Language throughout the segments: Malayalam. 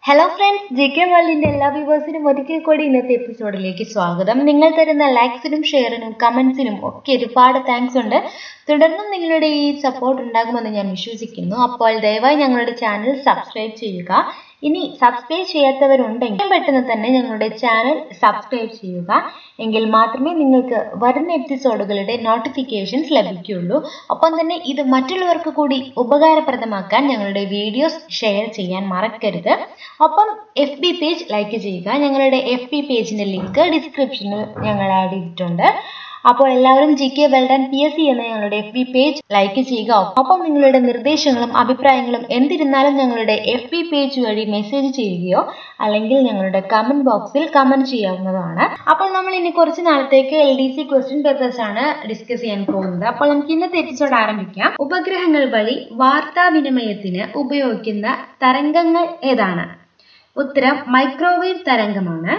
ഹലോ ഫ്രണ്ട്സ്, ജി കെ വേൾഡിന്റെ എല്ലാ വ്യൂവേഴ്സിനും ഒരിക്കൽ കൂടി ഇന്നത്തെ എപ്പിസോഡിലേക്ക് സ്വാഗതം. നിങ്ങൾ തരുന്ന ലൈക്സിനും ഷെയറിനും കമന്റ്സിനും ഒക്കെ ഒരുപാട് താങ്ക്സ് ഉണ്ട്. തുടർന്നും നിങ്ങളുടെ ഈ സപ്പോർട്ട് ഉണ്ടാകുമെന്ന് ഞാൻ വിശ്വസിക്കുന്നു. അപ്പോൾ ദയവായി ഞങ്ങളുടെ ചാനൽ സബ്സ്ക്രൈബ് ചെയ്യുക. ഇനി സബ്സ്ക്രൈബ് ചെയ്യാത്തവരുണ്ടെങ്കിൽ പെട്ടെന്ന് തന്നെ ഞങ്ങളുടെ ചാനൽ സബ്സ്ക്രൈബ് ചെയ്യുക. എങ്കിൽ മാത്രമേ നിങ്ങൾക്ക് വരുന്ന എപ്പിസോഡുകളുടെ നോട്ടിഫിക്കേഷൻസ് ലഭിക്കുകയുള്ളൂ. ഒപ്പം തന്നെ ഇത് മറ്റുള്ളവർക്ക് കൂടി ഉപകാരപ്രദമാക്കാൻ ഞങ്ങളുടെ വീഡിയോസ് ഷെയർ ചെയ്യാൻ മറക്കരുത്. ഒപ്പം FB പേജ് ലൈക്ക് ചെയ്യുക. ഞങ്ങളുടെ FB പേജിന്റെ ലിങ്ക് ഡിസ്ക്രിപ്ഷനിൽ ഞങ്ങൾ ആഡ് ചെയ്തിട്ടുണ്ട്. അപ്പോൾ എല്ലാവരും GK വേൾഡ് ആൻഡ് PSC എന്ന ഞങ്ങളുടെ FB പേജ് ലൈക്ക് ചെയ്യുക. ഒപ്പം നിങ്ങളുടെ നിർദ്ദേശങ്ങളും അഭിപ്രായങ്ങളും എന്തിരുന്നാലും ഞങ്ങളുടെ FB പേജ് വഴി മെസ്സേജ് ചെയ്യുകയോ അല്ലെങ്കിൽ ഞങ്ങളുടെ കമന്റ് ബോക്സിൽ കമന്റ് ചെയ്യാവുന്നതാണ്. അപ്പോൾ നമ്മൾ ഇനി കുറച്ച് നാളത്തേക്ക് LDC ക്വസ്റ്റ്യൻ പേപ്പേഴ്സ് ആണ് ഡിസ്കസ് ചെയ്യാൻ പോകുന്നത്. അപ്പോൾ നമുക്ക് ഇന്നത്തെ എപ്പിസോഡ് ആരംഭിക്കാം. ഉപഗ്രഹങ്ങൾ വഴി വാർത്താവിനിമയത്തിന് ഉപയോഗിക്കുന്ന തരംഗങ്ങൾ ഏതാണ്? ഉത്തരം മൈക്രോവേവ് തരംഗമാണ്.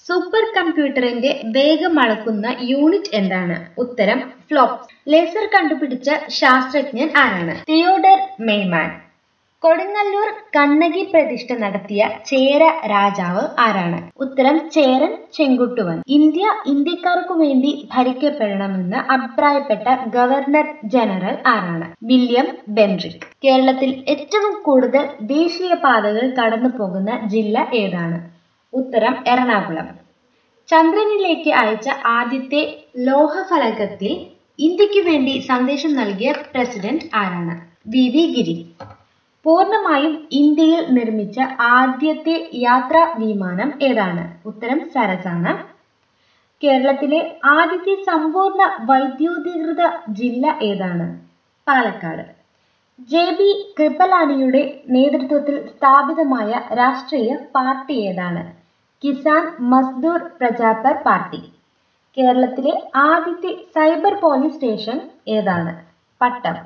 സൂപ്പർ കമ്പ്യൂട്ടറിന്റെ വേഗം അളക്കുന്ന യൂണിറ്റ് എന്താണ്? ഉത്തരം ഫ്ലോപ്സ്. ലേസർ കണ്ടുപിടിച്ച ശാസ്ത്രജ്ഞൻ ആരാണ്? Theodore Maiman. കൊടുങ്ങല്ലൂർ കണ്ണകി പ്രതിഷ്ഠ നടത്തിയ ചേര രാജാവ് ആരാണ്? ഉത്തരം ചേരൻ ചെങ്കുട്ടുവൻ. ഇന്ത്യക്കാർക്കു വേണ്ടി ഭരിക്കപ്പെടണമെന്ന് അഭിപ്രായപ്പെട്ട ഗവർണർ ജനറൽ ആരാണ്? വില്യം ബെൻറിക്. കേരളത്തിൽ ഏറ്റവും കൂടുതൽ ദേശീയപാതകൾ കടന്നു പോകുന്ന ജില്ല ഏതാണ്? ഉത്തരം എറണാകുളം. ചന്ദ്രനിലേക്ക് അയച്ച ആദ്യത്തെ ലോഹഫലകത്തിൽ ഇന്ത്യക്ക് വേണ്ടി സന്ദേശം നൽകിയ പ്രസിഡന്റ് ആരാണ്? VV ഗിരി. പൂർണ്ണമായും ഇന്ത്യയിൽ നിർമ്മിച്ച ആദ്യത്തെ യാത്രാ വിമാനം ഏതാണ്? ഉത്തരം സരസാണ്. കേരളത്തിലെ ആദ്യത്തെ സമ്പൂർണ്ണ വൈദ്യുതീകൃത ജില്ല ഏതാണ്? പാലക്കാട്. JB കൃപലാനിയുടെ നേതൃത്വത്തിൽ സ്ഥാപിതമായ രാഷ്ട്രീയ പാർട്ടി ഏതാണ്? കിസാൻ മസ്ദൂർ പ്രജാപർ പാർട്ടി. കേരളത്തിലെ ആദ്യത്തെ സൈബർ പോലീസ് സ്റ്റേഷൻ ഏതാണ്? പട്ടം.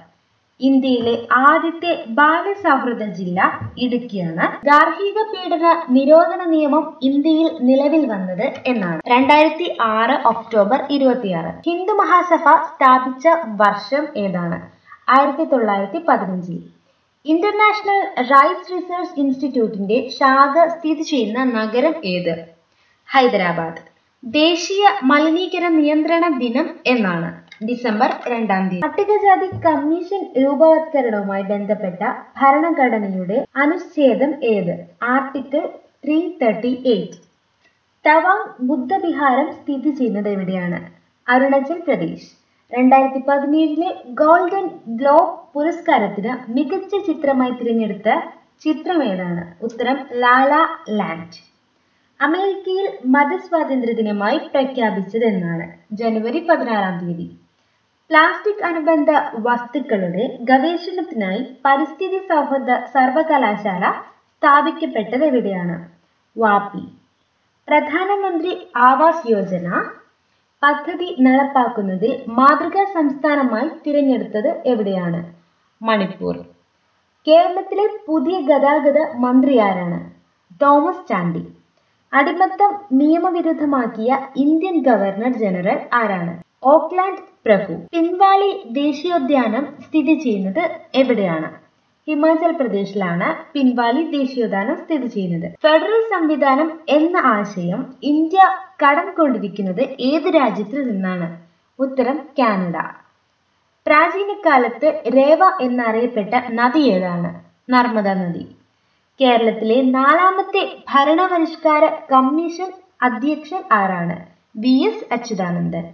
ഇന്ത്യയിലെ ആദ്യത്തെ ബാലസൗഹൃദ ജില്ല ഇടുക്കിയാണ്. ഗാർഹിക പീഡന നിരോധന നിയമം ഇന്ത്യയിൽ നിലവിൽ വന്നത് എന്നാണ്? 2006 ഒക്ടോബർ 26. ഹിന്ദു മഹാസഭ സ്ഥാപിച്ച വർഷം ഏതാണ്? 1915. ഇന്റർനാഷണൽ റൈസ് റിസർച്ച് ഇൻസ്റ്റിറ്റ്യൂട്ടിന്റെ ശാഖ സ്ഥിതി ചെയ്യുന്ന നഗരം ഏത്? ഹൈദരാബാദ്. ദേശീയ മലിനീകരണ നിയന്ത്രണ ദിനം എന്നാണ്? ഡിസംബർ 2. പട്ടികജാതി കമ്മീഷൻ രൂപവത്കരണവുമായി ബന്ധപ്പെട്ട ഭരണഘടനയുടെ അനുച്ഛേദം ഏത്? ആർട്ടിക്കിൾ 338. തവാങ് ബുദ്ധവിഹാരം സ്ഥിതി ചെയ്യുന്നത് എവിടെയാണ്? അരുണാചൽ പ്രദേശ്. 2017 ഗോൾഡൻ ഗ്ലോബ് പുരസ്കാരത്തിന് മികച്ച ചിത്രമായി തിരഞ്ഞെടുത്ത ചിത്രം ഏതാണ്? ഉത്തരം ലാ ലാ ലാൻഡ്. അമേരിക്കയിൽ മതസ്വാതന്ത്ര്യ ദിനമായി പ്രഖ്യാപിച്ചത് എന്നാണ്? ജനുവരി 16. പ്ലാസ്റ്റിക് അനുബന്ധ വസ്തുക്കളുടെ ഗവേഷണത്തിനായി പരിസ്ഥിതി സൗഹൃദ സർവകലാശാല സ്ഥാപിക്കപ്പെട്ടത് എവിടെയാണ്? വാപ്പി. പ്രധാനമന്ത്രി ആവാസ് യോജന പദ്ധതി നടപ്പാക്കുന്നതിൽ മാതൃകാ സംസ്ഥാനമായി തിരഞ്ഞെടുത്തത് എവിടെയാണ്? മണിപ്പൂർ. കേരളത്തിലെ പുതിയ ഗതാഗത മന്ത്രി ആരാണ്? തോമസ് ചാണ്ടി. അടിമത്തം നിയമവിരുദ്ധമാക്കിയ ഇന്ത്യൻ ഗവർണർ ജനറൽ ആരാണ്? ഓക്ലാൻഡ് പ്രഭു. പിൻവാലി ദേശീയോദ്യാനം സ്ഥിതി ചെയ്യുന്നത് എവിടെയാണ്? ഹിമാചൽ പ്രദേശിലാണ് പിൻവാലി ദേശീയോദ്യാനം സ്ഥിതി ചെയ്യുന്നത്. ഫെഡറൽ സംവിധാനം എന്ന ആശയം ഇന്ത്യ കടം കൊണ്ടിരിക്കുന്നത് ഏത് രാജ്യത്തിൽ നിന്നാണ്? ഉത്തരം കാനഡ. പ്രാചീന കാലത്ത് രേവ എന്നറിയപ്പെട്ട നദി ഏതാണ്? നർമ്മദ നദി. കേരളത്തിലെ 4ാമത്തെ ഭരണപരിഷ്കാര കമ്മീഷൻ അധ്യക്ഷൻ ആരാണ്? VS അച്യുതാനന്ദൻ.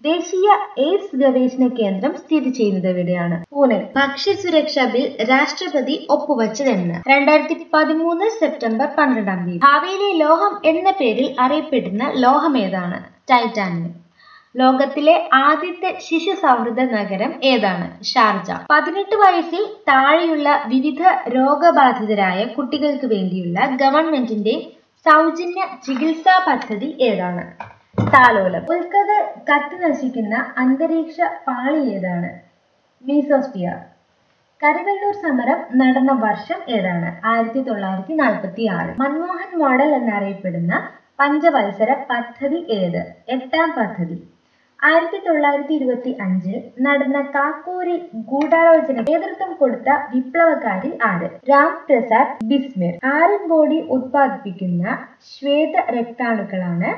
ദേശീയ എയ്ഡ്സ് ഗവേഷണ കേന്ദ്രം സ്ഥിതി ചെയ്യുന്നത് എവിടെയാണ്? പൂനെ. ഭക്ഷ്യസുരക്ഷാ ബിൽ രാഷ്ട്രപതി ഒപ്പുവച്ചതെന്ന്? 2013 സെപ്റ്റംബർ 12. ഭാവിയിലെ ലോഹം എന്ന പേരിൽ അറിയപ്പെടുന്ന ലോഹം ഏതാണ്? ടൈറ്റാനിയം. ലോകത്തിലെ ആദ്യത്തെ ശിശു സൗഹൃദ നഗരം ഏതാണ്? ഷാർജ. 18 വയസ്സിൽ താഴെയുള്ള വിവിധ രോഗബാധിതരായ കുട്ടികൾക്ക് വേണ്ടിയുള്ള ഗവൺമെന്റിന്റെ സൗജന്യ ചികിത്സാ പദ്ധതി ഏതാണ്? താലോലം. ഉൽക്കകൾ കത്തി നശിക്കുന്ന അന്തരീക്ഷ പാളി ഏതാണ്? മീസോസ്ഫിയർ. കരിവെള്ളൂർ സമരം നടന്ന വർഷം ഏതാണ്? 1946. മൻമോഹൻ മോഡൽ എന്നറിയപ്പെടുന്ന പഞ്ചവത്സര പദ്ധതി ഏത്? 8ാം പദ്ധതി. 1925 നടന്ന കാക്കോരി ഗൂഢാലോചന നേതൃത്വം കൊടുത്ത വിപ്ലവകാരി ആര്? രാം പ്രസാദ് ബിസ്മിൽ. ആരൻ ബോഡി ഉത്പാദിപ്പിക്കുന്ന ശ്വേത രക്താണുക്കളാണ്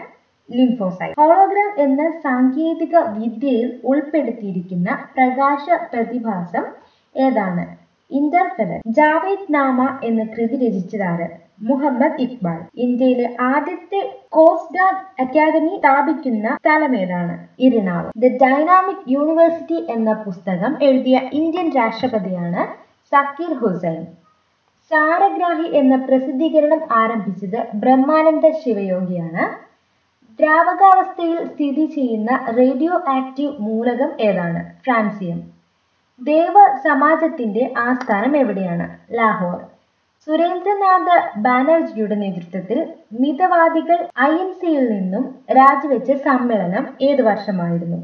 ലിംഫോസൈറ്റ്. ഹോളോഗ്രാം എന്ന സാങ്കേതിക വിദ്യയിൽ ഉൾപ്പെടുത്തിയിരിക്കുന്ന പ്രകാശ പ്രതിഭാസം ഏതാണ്? ഇന്റർഫെറൻസ്. ജാവേദ് നാമ എന്ന കൃതി രചിച്ചതാര്? മുഹമ്മദ് ഇക്ബാൽ. ഇന്ത്യയിലെ ആദ്യത്തെ കോസ്റ്റ് ഗാർഡ് അക്കാദമി സ്ഥാപിക്കുന്ന സ്ഥലമേതാണ്? ഇരിനാവ്. ദ ഡൈനാമിക് യൂണിവേഴ്സിറ്റി എന്ന പുസ്തകം എഴുതിയ ഇന്ത്യൻ രാഷ്ട്രപതിയാണ് സക്കീർ ഹുസൈൻ. സാരഗ്രാഹി എന്ന പ്രസിദ്ധീകരണം ആരംഭിച്ചത് ബ്രഹ്മാനന്ദ ശിവയോഗിയാണ്. ദ്രാവകാവസ്ഥയിൽ സ്ഥിതി ചെയ്യുന്ന റേഡിയോ ആക്റ്റീവ് മൂലകം ഏതാണ്? ഫ്രാൻസിയം. ദേവ സമാജത്തിന്റെ ആസ്ഥാനം എവിടെയാണ്? ലാഹോർ. സുരേന്ദ്രനാഥ് ബാനർജിയുടെ നേതൃത്വത്തിൽ മിതവാദികൾ INC-യിൽ നിന്നും രാജിവെച്ച സമ്മേളനം ഏത് വർഷമായിരുന്നു?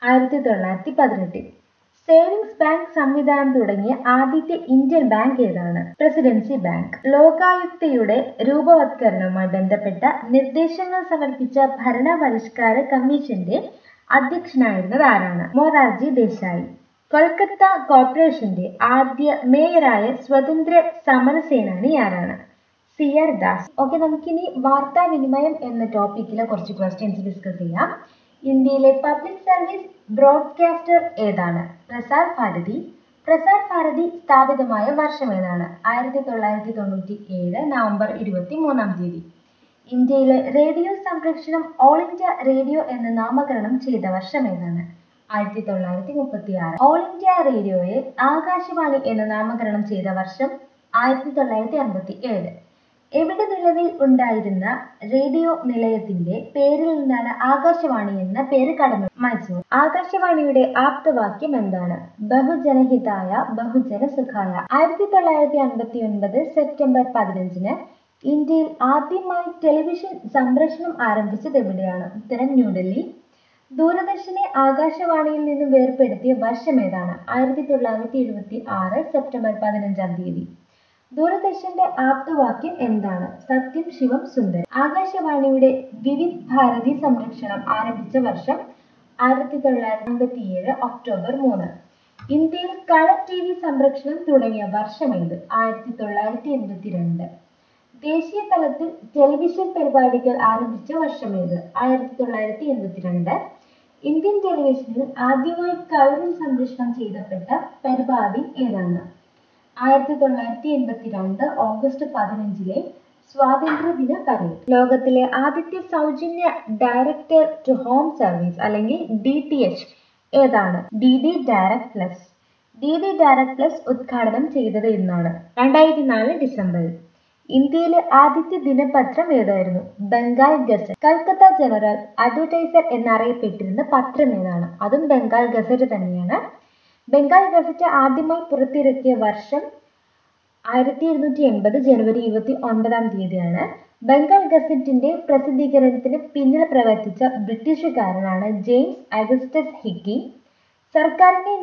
1918. സേവിങ്സ് ബാങ്ക് സംവിധാനം തുടങ്ങിയ ആദ്യത്തെ ഇന്ത്യൻ ബാങ്ക് ഏതാണ്? Presidency bank. ലോകായുക്തയുടെ രൂപവത്കരണവുമായി ബന്ധപ്പെട്ട നിർദ്ദേശങ്ങൾ സമർപ്പിച്ച ഭരണപരിഷ്കാര കമ്മീഷന്റെ അധ്യക്ഷനായിരുന്നത് ആരാണ്? മൊറാർജി ദേശായി. കൊൽക്കത്ത കോർപ്പറേഷന്റെ ആദ്യ മേയറായ സ്വതന്ത്ര സമരസേനാനി ആരാണ്? CR ദാസ്. ഓക്കെ, നമുക്കിനി വാർത്താവിനിമയം എന്ന ടോപ്പിക്കിലെ കുറച്ച് ക്വസ്റ്റ്യൻസ് ഡിസ്കസ് ചെയ്യാം. ഇന്ത്യയിലെ പബ്ലിക് സർവീസ് ബ്രോഡ്കാസ്റ്റർ ഏതാണ്? പ്രസാർ ഭാരതി. പ്രസാർ ഭാരതി സ്ഥാപിതമായ വർഷം ഏതാണ്? 1997 നവംബർ 23. ഇന്ത്യയിലെ റേഡിയോ സംരക്ഷണം ഓൾ ഇന്ത്യ റേഡിയോ എന്ന് നാമകരണം ചെയ്ത വർഷം ഏതാണ്? 1936. ഓൾ ഇന്ത്യ റേഡിയോയെ ആകാശവാണി എന്ന് നാമകരണം ചെയ്ത വർഷം 1957. എവിടെ നിലവിൽ ഉണ്ടായിരുന്ന റേഡിയോ നിലയത്തിന്റെ പേരിൽ നിന്നാണ് ആകാശവാണി എന്ന പേര് കടന്നത്? മൈസൂർ. ആകാശവാണിയുടെ ആപ്തവാക്യം എന്താണ്? ബഹുജനഹിതായ ബഹുജന സുഖായ. 1959 സെപ്റ്റംബർ 15 ഇന്ത്യയിൽ ആദ്യമായി ടെലിവിഷൻ സംപ്രേഷണം ആരംഭിച്ചത് എവിടെയാണ്? ഉത്തരം ന്യൂഡൽഹി. ദൂരദർശനെ ആകാശവാണിയിൽ നിന്നും വേർപെടുത്തിയ വർഷം ഏതാണ്? 1976 സെപ്റ്റംബർ 15. ദൂരദർശന്റെ ആപ്തവാക്യം എന്താണ്? സത്യം ശിവം സുന്ദരം. ആകാശവാണിയുടെ വിവിധ് ഭാരതി സംരക്ഷണം ആരംഭിച്ച വർഷം 1957 ഒക്ടോബർ 3. ഇന്ത്യയിൽ കളർ TV സംരക്ഷണം തുടങ്ങിയ വർഷമേത്? 1982. ദേശീയ തലത്തിൽ ടെലിവിഷൻ പരിപാടികൾ ആരംഭിച്ച വർഷമേത്? 1982. ഇന്ത്യൻ ടെലിവിഷനിൽ ആദ്യമായി കളറിൽ സംപ്രേഷണം ചെയ്യപ്പെട്ട പരിപാടി ഏതാണ്? 1982 ഓഗസ്റ്റ് 15 സ്വാതന്ത്ര്യദിന പരേഡ്. ലോകത്തിലെ ആദ്യത്തെ സൗജന്യ ഡയറക്ടർ ടു ഹോം സർവീസ് അല്ലെങ്കിൽ DTH ഏതാണ്? DD direct plus. DD direct plus ഉദ്ഘാടനം ചെയ്തത് എന്നാണ്? 2004 ഡിസംബറിൽ. ഇന്ത്യയിലെ ആദ്യത്തെ ദിനപത്രം ഏതായിരുന്നു? Bengal gazette. Calcutta general advertiser എന്നറിയപ്പെട്ടിരുന്ന പത്രം ഏതാണ്? അതും ബംഗാൾ ഗസറ്റ് തന്നെയാണ്. ബംഗാൾ ഗസറ്റ് ആദ്യമായി പുറത്തിറക്കിയ വർഷം 1780 ജനുവരി 29 ബംഗാൾ ഗസറ്റിന്റെ പ്രസിദ്ധീകരണത്തിന് പിന്നിൽ പ്രവർത്തിച്ച ബ്രിട്ടീഷുകാരനാണ് ജെയിംസ് അഗസ്റ്റസ് ഹിക്കി. സർക്കാരിനെ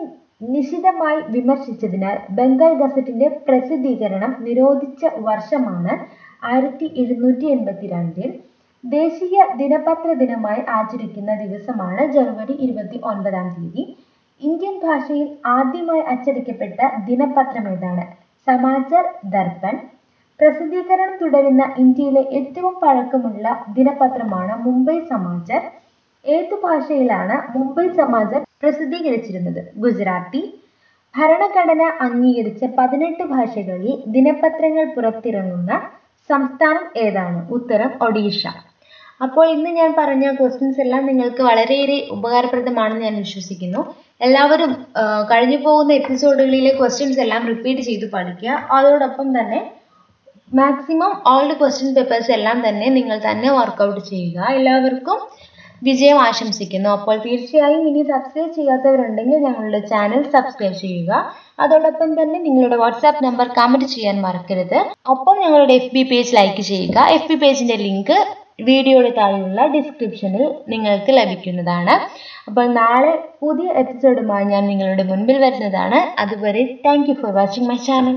നിശിതമായി വിമർശിച്ചതിനാൽ ബംഗാൾ ഗസറ്റിന്റെ പ്രസിദ്ധീകരണം നിരോധിച്ച വർഷമാണ് 1782. ദേശീയ ദിനപത്ര ദിനമായി ആചരിക്കുന്ന ദിവസമാണ് ജനുവരി 29. ഇന്ത്യൻ ഭാഷയിൽ ആദ്യമായി അച്ചടിക്കപ്പെട്ട ദിനപത്രം ഏതാണ്? സമാചാർ ദർപ്പൺ. പ്രസിദ്ധീകരണം തുടരുന്ന ഇന്ത്യയിലെ ഏറ്റവും പഴക്കമുള്ള ദിനപത്രമാണ് മുംബൈ സമാചാർ. ഏതു ഭാഷയിലാണ് മുംബൈ സമാചാർ പ്രസിദ്ധീകരിച്ചിരുന്നത്? ഗുജറാത്തി. ഭരണഘടന അംഗീകരിച്ച 18 ഭാഷകളിൽ ദിനപത്രങ്ങൾ പുറത്തിറങ്ങുന്ന സംസ്ഥാനം ഏതാണ്? ഉത്തരം ഒഡീഷ. അപ്പോൾ ഇന്ന് ഞാൻ പറഞ്ഞ ക്വസ്റ്റ്യൻസ് എല്ലാം നിങ്ങൾക്ക് വളരെയേറെ ഉപകാരപ്രദമാണെന്ന് ഞാൻ വിശ്വസിക്കുന്നു. എല്ലാവരും കഴിഞ്ഞു പോകുന്ന എപ്പിസോഡുകളിലെ ക്വസ്റ്റ്യൻസ് എല്ലാം റിപ്പീറ്റ് ചെയ്ത് പഠിക്കുക. അതോടൊപ്പം തന്നെ മാക്സിമം ഓൾഡ് ക്വസ്റ്റ്യൻ പേപ്പേഴ്സ് എല്ലാം തന്നെ നിങ്ങൾ തന്നെ വർക്കൗട്ട് ചെയ്യുക. എല്ലാവർക്കും വിജയം ആശംസിക്കുന്നു. അപ്പോൾ തീർച്ചയായും ഇനി സബ്സ്ക്രൈബ് ചെയ്യാത്തവരുണ്ടെങ്കിൽ ഞങ്ങളുടെ ചാനൽ സബ്സ്ക്രൈബ് ചെയ്യുക. അതോടൊപ്പം തന്നെ നിങ്ങളുടെ വാട്സാപ്പ് നമ്പർ കമന്റ് ചെയ്യാൻ മറക്കരുത്. ഒപ്പം ഞങ്ങളുടെ FB പേജ് ലൈക്ക് ചെയ്യുക. FB പേജിന്റെ ലിങ്ക് വീഡിയോയുടെ താഴെയുള്ള ഡിസ്ക്രിപ്ഷനിൽ നിങ്ങൾക്ക് ലഭിക്കുന്നതാണ്. അപ്പോൾ നാളെ പുതിയ എപ്പിസോഡുമായി ഞാൻ നിങ്ങളുടെ മുൻപിൽ വരുന്നതാണ്. അതുവരെ thank you for watching my channel.